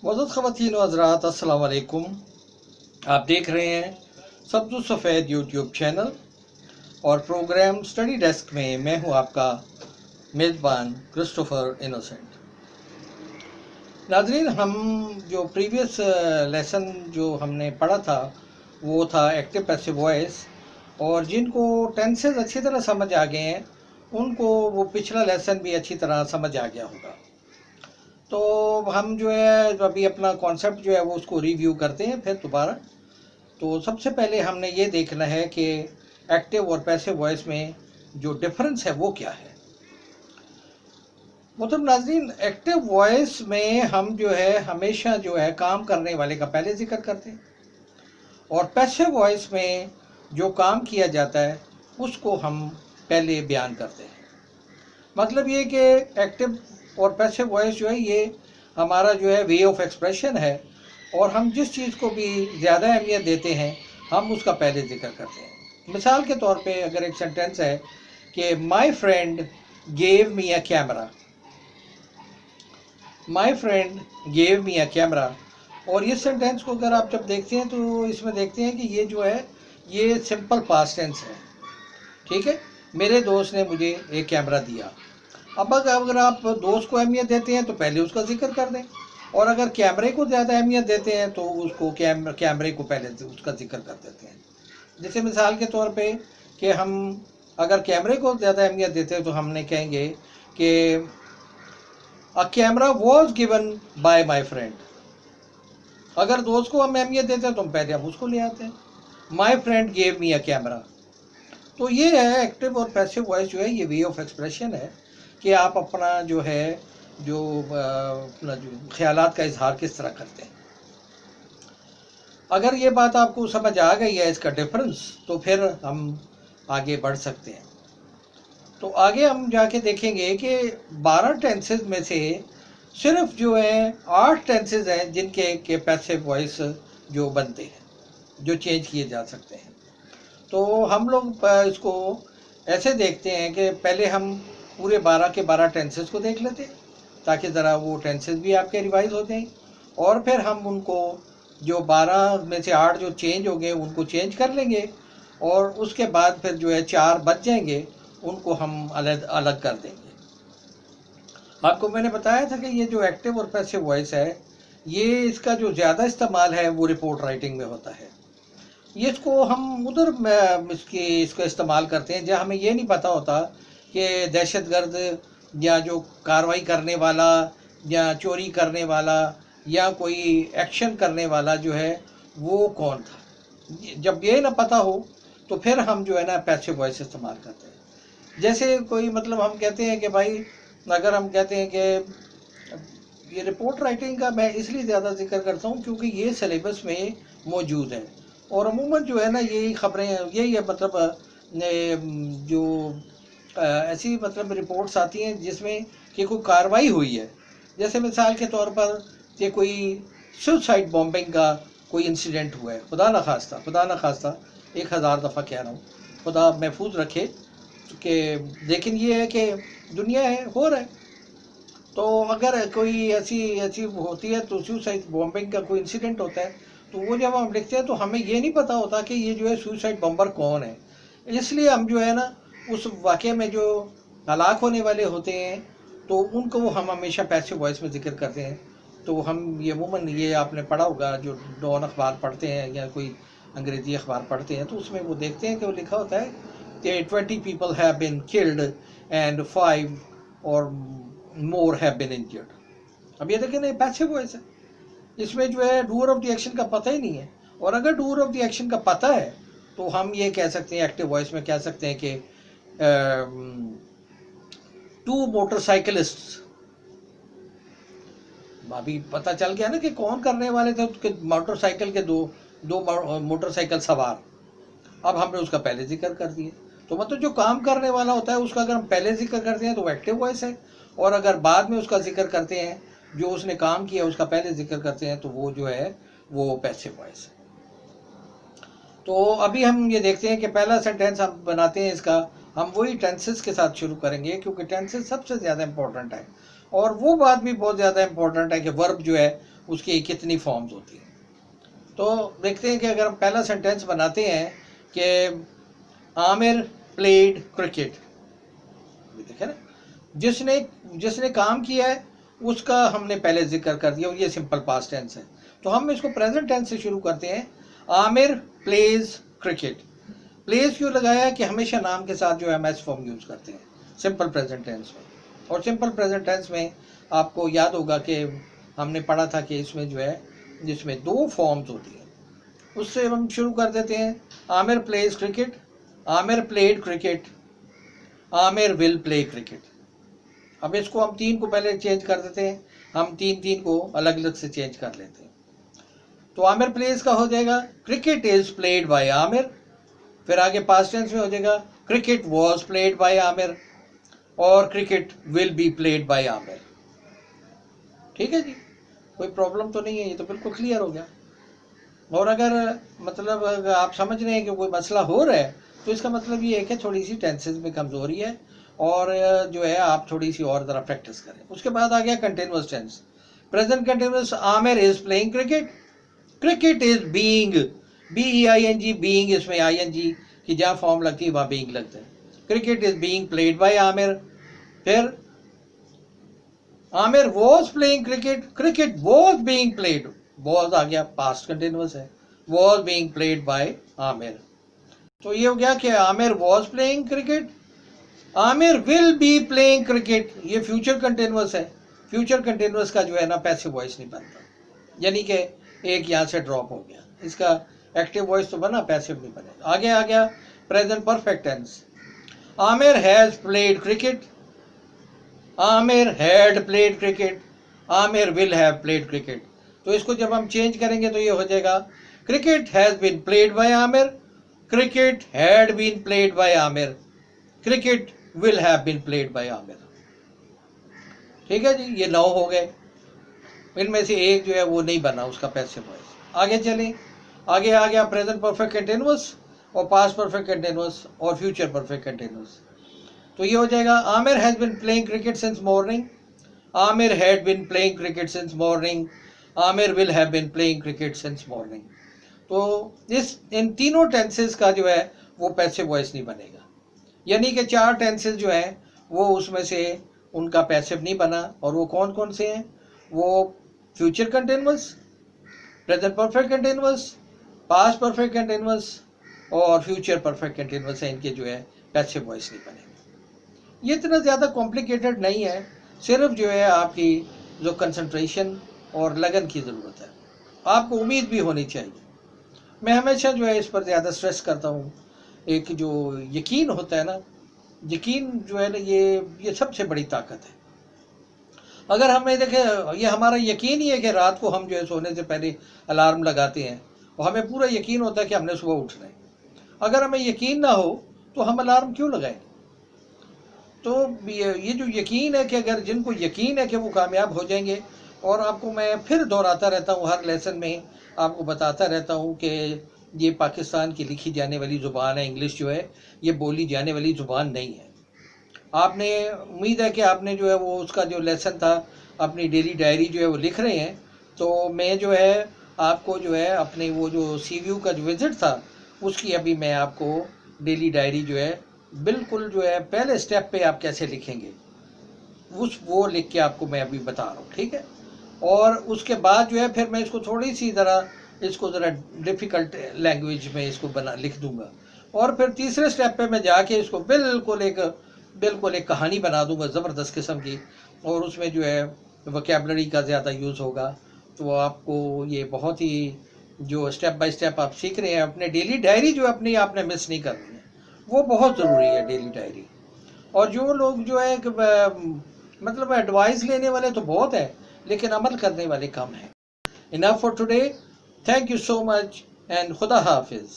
मौजूद ख़वातीन व हज़रात अस्सलाम वालेकुम। आप देख रहे हैं सब्ज़ सफ़ेद यूट्यूब चैनल और प्रोग्राम स्टडी डेस्क में मैं हूं आपका मेज़बान क्रिस्टोफर इनोसेंट। नाज़रीन, हम जो प्रीवियस लेसन जो हमने पढ़ा था वो था एक्टिव पैसिव वॉइस, और जिनको टेंसेस अच्छी तरह समझ आ गए हैं उनको वो पिछला लेसन भी अच्छी तरह समझ आ गया होगा। तो हम जो है अभी अपना कॉन्सेप्ट जो है वो उसको रिव्यू करते हैं फिर दोबारा। तो सबसे पहले हमने ये देखना है कि एक्टिव और पैसिव वॉइस में जो डिफरेंस है वो क्या है। मतलब नाज़रीन, एक्टिव वॉइस में हम जो है हमेशा जो है काम करने वाले का पहले जिक्र करते हैं, और पैसिव वॉइस में जो काम किया जाता है उसको हम पहले बयान करते हैं। मतलब ये कि एक्टिव और पैसिव वॉइस जो है ये हमारा जो है वे ऑफ एक्सप्रेशन है, और हम जिस चीज़ को भी ज़्यादा अहमियत देते हैं हम उसका पहले जिक्र करते हैं। मिसाल के तौर पे अगर एक सेंटेंस है कि my friend gave me a camera, my friend gave me a camera, और इस सेंटेंस को अगर आप जब देखते हैं तो इसमें देखते हैं कि ये जो है ये सिंपल पास्ट टेंस है। ठीक है, मेरे दोस्त ने मुझे एक कैमरा दिया। अब अगर आप दोस्त को अहमियत देते हैं तो पहले उसका जिक्र कर दें, और अगर कैमरे को ज़्यादा अहमियत देते हैं तो उसको कैमरे को पहले उसका जिक्र कर देते हैं। जैसे मिसाल के तौर पे कि हम अगर कैमरे को ज़्यादा अहमियत देते हैं तो हमने कहेंगे कि a camera was given by my friend. अगर दोस्त को हम अहमियत देते हैं तो हम पहले हम उसको ले आते हैं, my friend gave me a camera. तो ये है एक्टिव और पैसिव वॉइस जो है ये वे ऑफ एक्सप्रेशन है कि आप अपना जो है जो अपना जो ख्यालात का इजहार किस तरह करते हैं। अगर ये बात आपको समझ आ गई है इसका डिफरेंस, तो फिर हम आगे बढ़ सकते हैं। तो आगे हम जाके देखेंगे कि 12 टेंसेज में से सिर्फ जो है 8 टेंसेज हैं जिनके के पैसिव वॉइस जो बनते हैं, जो चेंज किए जा सकते हैं। तो हम लोग इसको ऐसे देखते हैं कि पहले हम पूरे 12 के 12 टेंसेस को देख लेते हैं ताकि ज़रा वो टेंसेस भी आपके रिवाइज हो जाएं, और फिर हम उनको जो 12 में से 8 जो चेंज हो गए उनको चेंज कर लेंगे, और उसके बाद फिर जो है 4 बच जाएंगे, उनको हम अलग अलग कर देंगे। आपको मैंने बताया था कि ये जो एक्टिव और पैसिव वॉइस है ये इसका जो ज़्यादा इस्तेमाल है वो रिपोर्ट राइटिंग में होता है। ये इसको हम उधर इसका इस्तेमाल करते हैं जहाँ हमें ये नहीं पता होता कि दहशतगर्द या जो कार्रवाई करने वाला या चोरी करने वाला या कोई एक्शन करने वाला जो है वो कौन था। जब ये ना पता हो तो फिर हम जो है ना पैसिव वॉइस इस्तेमाल करते हैं। जैसे कोई मतलब हम कहते हैं कि भाई, अगर हम कहते हैं कि ये रिपोर्ट राइटिंग का मैं इसलिए ज़्यादा जिक्र करता हूँ क्योंकि ये सिलेबस में मौजूद है, और अमूमन जो है ना यही खबरें यही है, मतलब जो ऐसी मतलब रिपोर्ट्स आती हैं जिसमें कि कोई कार्रवाई हुई है। जैसे मिसाल के तौर पर कि कोई सुसाइड बॉम्बिंग का कोई इंसिडेंट हुआ है, खुदा न खास्ता 1000 दफ़ा कह रहा हूँ, खुदा महफूज रखे कि, लेकिन ये है कि दुनिया है, हो रहा है। तो अगर कोई ऐसी होती है तो सुसाइड बॉम्बिंग का कोई इंसिडेंट होता है, तो वो जब हम लिखते हैं तो हमें ये नहीं पता होता कि ये जो है सुसाइड बॉम्बर कौन है। इसलिए हम जो है ना उस वाक़े में जो हलाक होने वाले होते हैं तो उनको हम हमेशा पैसिव वॉइस में जिक्र करते हैं। तो हम ये अमूमन ये आपने पढ़ा होगा, जो डॉन अखबार पढ़ते हैं या कोई अंग्रेज़ी अखबार पढ़ते हैं तो उसमें वो देखते हैं कि वो लिखा होता है कि 20 people have been killed and 5 or more have been injured। अब ये देखें ना, पैसिव वॉइस है, इसमें जो है डूअर ऑफ द एक्शन का पता ही नहीं है। और अगर डूअर ऑफ द एक्शन का पता है तो हम ये कह सकते हैं, एक्टिव वॉइस में कह सकते हैं कि 2 मोटरसाइकिलिस्ट्स, अभी पता चल गया ना कि कौन करने वाले थे, उसके मोटरसाइकिल के दो मोटरसाइकिल सवार। अब हमने उसका पहले जिक्र कर दिया, तो मतलब जो काम करने वाला होता है उसका अगर हम पहले जिक्र करते हैं तो वो एक्टिव वॉइस है, और अगर बाद में उसका जिक्र करते हैं जो उसने काम किया उसका पहले जिक्र करते हैं तो वो जो है वो पैसिव वॉइस है। तो अभी हम ये देखते हैं कि पहला सेंटेंस हम बनाते हैं, इसका हम वही टेंसेस के साथ शुरू करेंगे क्योंकि टेंसेस सबसे ज़्यादा इंपॉर्टेंट है। और वो बात भी बहुत ज़्यादा इम्पोर्टेंट है कि वर्ब जो है उसकी कितनी फॉर्म्स होती हैं। तो देखते हैं कि अगर हम पहला सेंटेंस बनाते हैं कि आमिर प्लेड क्रिकेट, देखें ना, जिसने जिसने काम किया है उसका हमने पहले जिक्र कर दिया और ये सिंपल पास्ट टेंस है। तो हम इसको प्रेजेंट टेंस से शुरू करते हैं। Aamir pledge cricket. प्लेज क्यों लगाया कि हमेशा नाम के साथ जो है एस फॉर्म यूज़ करते हैं सिंपल प्रेजेंट टेंस में। और सिंपल प्रेजेंट टेंस में आपको याद होगा कि हमने पढ़ा था कि इसमें जो है जिसमें दो फॉर्म्स होती हैं, उससे हम शुरू कर देते हैं। Aamir pledge cricket, Aamir played cricket, Aamir will play cricket. अब इसको हम तीन को पहले चेंज कर देते हैं, हम तीन को अलग अलग से चेंज कर लेते हैं। तो आमिर प्लेज का हो जाएगा cricket is played by Aamir, फिर आगे पास्ट टेंस में हो जाएगा cricket was played by Aamir, और cricket will be played by Aamir. ठीक है जी, कोई प्रॉब्लम तो नहीं है, ये तो बिल्कुल क्लियर हो गया। और अगर मतलब अगर आप समझ रहे हैं कि कोई मसला हो रहा है तो इसका मतलब ये है कि थोड़ी सी टेंसेस में कमज़ोरी है और जो है आप थोड़ी सी और ज़रा प्रैक्टिस करें। उसके बाद आ गया continuous tense. Present continuous, Aamir is playing cricket, cricket is being, BEING, being, इसमें ING की जहाँ फॉर्म लगती है वहाँ बीइंग लगता है। Cricket is being played by Aamir. फिर Aamir was playing cricket, cricket was being played, was आ गया पास्ट कंटिन्यूअस है, was being played by Aamir. तो ये हो गया कि Aamir was playing cricket, Aamir will be playing cricket, ये फ्यूचर कंटिन्यूअस है। फ्यूचर कंटिन्यूअस का जो है ना पैसिव वॉइस नहीं बनता, यानी कि एक यहाँ से ड्रॉप हो गया, इसका एक्टिव वॉइस तो बना, पैसिव नहीं बनेगा। आगे आ गया present perfect tense. Aamir has played cricket, Aamir had played cricket, Aamir will have played cricket. तो इसको जब हम चेंज करेंगे तो ये हो जाएगा cricket has been played by Aamir, cricket had been played by Aamir, cricket will have been played by Aamir. ठीक है जी, ये 9 हो गए, इनमें से एक जो है वो नहीं बना उसका पैसिव वॉइस। आगे चलें, आगे आ गया प्रेजेंट परफेक्ट कंटिन्यूअस और पास्ट परफेक्ट कंटिन्यूअस और फ्यूचर परफेक्ट कंटिन्यूअस। तो ये हो जाएगा Aamir has been playing cricket since morning, Aamir had been playing cricket since morning, Aamir will have been playing cricket since morning. तो इन तीनों टेंसेस का जो है वो पैसिव वॉइस नहीं बनेगा, यानी कि 4 टेंसेस जो हैं वो उसमें से उनका पैसिव नहीं बना। और वो कौन कौन से हैं? वो future continuous, present perfect continuous, past perfect continuous और फ्यूचर परफेक्ट कंटिन्यूअस है, इनके जो है पैसिव वॉइस नहीं बनेंगे। ये इतना ज़्यादा कॉम्प्लिकेटेड नहीं है, सिर्फ जो है आपकी जो कंसंट्रेशन और लगन की ज़रूरत है, आपको उम्मीद भी होनी चाहिए। मैं हमेशा जो है इस पर ज़्यादा स्ट्रेस करता हूँ, एक जो यकीन होता है ना, यकीन जो है ना ये सबसे बड़ी ताकत है। अगर हमें देखें, ये हमारा यकीन ही है कि रात को हम जो है सोने से पहले अलार्म लगाते हैं और हमें पूरा यकीन होता है कि हमने सुबह उठना है। अगर हमें यकीन ना हो तो हम अलार्म क्यों लगाएंगे? तो ये जो यकीन है कि अगर जिनको यकीन है कि वो कामयाब हो जाएंगे, और आपको मैं फिर दोहराता रहता हूँ, हर लेसन में आपको बताता रहता हूँ कि ये पाकिस्तान की लिखी जाने वाली ज़ुबान है, इंग्लिश जो है ये बोली जाने वाली ज़ुबान नहीं है। आपने, उम्मीद है कि आपने जो है वो उसका जो लेसन था अपनी डेली डायरी जो है वो लिख रहे हैं। तो मैं जो है आपको जो है अपने वो जो CVU का जो विज़िट था उसकी अभी मैं आपको डेली डायरी जो है बिल्कुल जो है पहले स्टेप पे आप कैसे लिखेंगे वो लिख के आपको मैं अभी बता रहा हूँ, ठीक है। और उसके बाद जो है फिर मैं इसको थोड़ी सी इसको ज़रा डिफ़िकल्ट लैंग्वेज में इसको लिख दूँगा, और फिर तीसरे स्टेप पे मैं जाके इसको बिल्कुल एक कहानी बना दूँगा ज़बरदस्त किस्म की, और उसमें जो है वोकैबुलरी का ज़्यादा यूज़ होगा। तो आपको ये बहुत ही जो स्टेप बाय स्टेप आप सीख रहे हैं, अपने डेली डायरी जो अपनी आपने मिस नहीं करनी है, वो बहुत ज़रूरी है डेली डायरी। और जो लोग जो है मतलब एडवाइस लेने वाले तो बहुत है लेकिन अमल करने वाले कम हैं। Enough for today, thank you so much and खुदा हाफिज़।